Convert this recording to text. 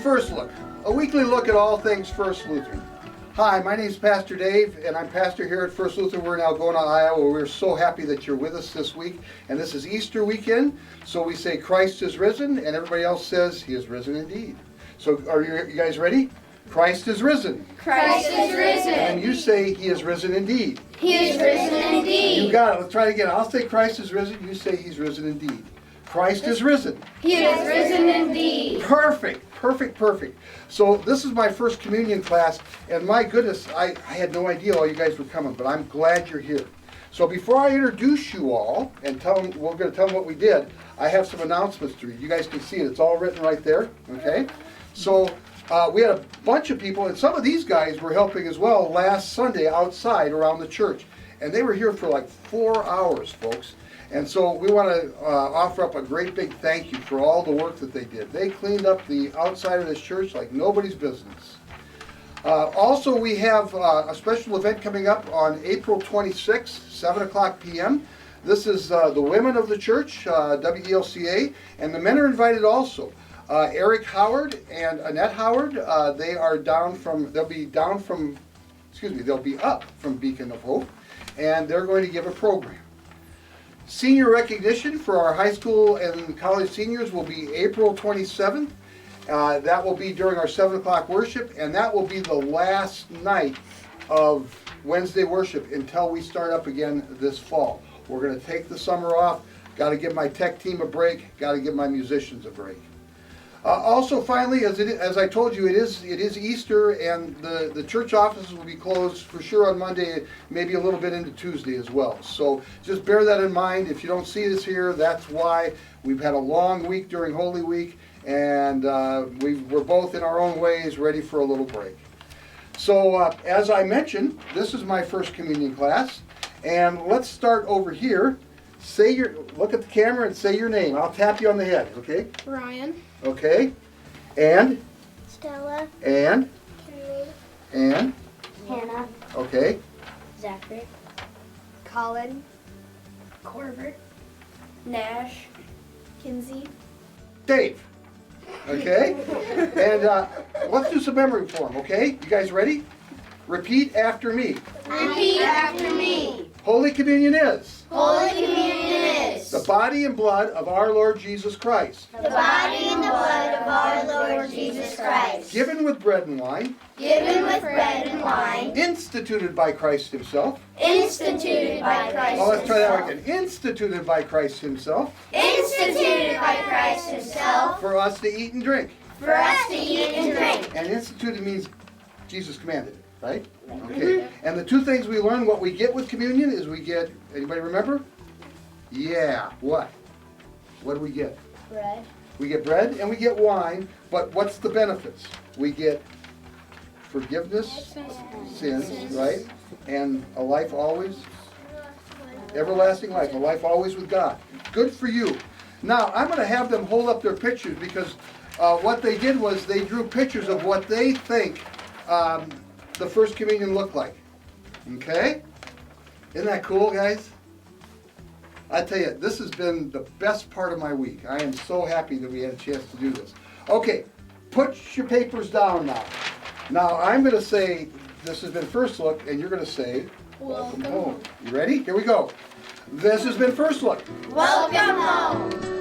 First Look, a weekly look at all things First Lutheran. Hi, my name is Pastor Dave, and I'm pastor here at First Lutheran. We're in Algona, Iowa. We're so happy that you're with us this week. And this is Easter weekend, so we say Christ is risen, and everybody else says He is risen indeed. So are you guys ready? Christ is risen. Christ is risen. And you say He is risen indeed. He is risen indeed. You got it. Let's try it again. I'll say Christ is risen. You say He's risen indeed. Christ is risen. He is risen indeed. Perfect. So this is my first communion class, and my goodness, I had no idea all you guys were coming, but I'm glad you're here. So before I introduce you all and we're going to tell them what we did, I have some announcements to read. You guys can see it. It's all written right there. Okay. So we had a bunch of people, and some of these guys were helping as well last Sunday outside around the church, and they were here for like 4 hours, folks. And so we want to offer up a great big thank you for all the work that they did. They cleaned up the outside of this church like nobody's business. Also, we have a special event coming up on April 26th, 7 o'clock p.m. This is the women of the church, WELCA, and the men are invited also. Eric Howard and Annette Howard, they'll be up from Beacon of Hope, and they're going to give a program. Senior recognition for our high school and college seniors will be April 27th. That will be during our 7 o'clock worship, and that will be the last night of Wednesday worship until we start up again this fall. We're going to take the summer off. Got to give my tech team a break. Got to give my musicians a break. Also, finally, as I told you, it is Easter, and the church offices will be closed for sure on Monday, maybe a little bit into Tuesday as well. So just bear that in mind. If you don't see us here, that's why. We've had a long week during Holy Week, and we're both in our own ways ready for a little break. So as I mentioned, this is my first communion class, and let's start over here. Look at the camera and say your name. I'll tap you on the head, okay? Ryan. Okay. And? Stella. And? Kimmy. And? Hannah. Okay. Zachary. Colin. Corbett. Nash. Kinsey. Dave. Okay. And let's do some memory form, okay? You guys ready? Repeat after me. Repeat after me. Holy Communion is Holy Communion is the body and blood of our Lord Jesus Christ, the body and the blood of our Lord Jesus Christ, given with bread and wine, given with bread and wine, instituted by Christ Himself. instituted by Christ Oh, let's try that Himself, again. Instituted by Christ Himself instituted by Christ Himself, for us to eat and drink. for us to eat and drink. And instituted means Jesus commanded it, right? Okay. And the two things we learn, what we get with communion is we get, anybody remember? Yeah, what? What do we get? Bread. We get bread and we get wine, but what's the benefits? We get forgiveness of sins, right? And a life always, everlasting life, a life always with God. Good for you. Now, I'm going to have them hold up their pictures because what they did was they drew pictures of what they think the first communion looked like. Okay? Isn't that cool, guys? I tell you, this has been the best part of my week. I am so happy that we had a chance to do this. Okay, put your papers down now. Now, I'm going to say, this has been First Look, and you're going to say, Welcome home. You ready? Here we go. This has been First Look. Welcome home.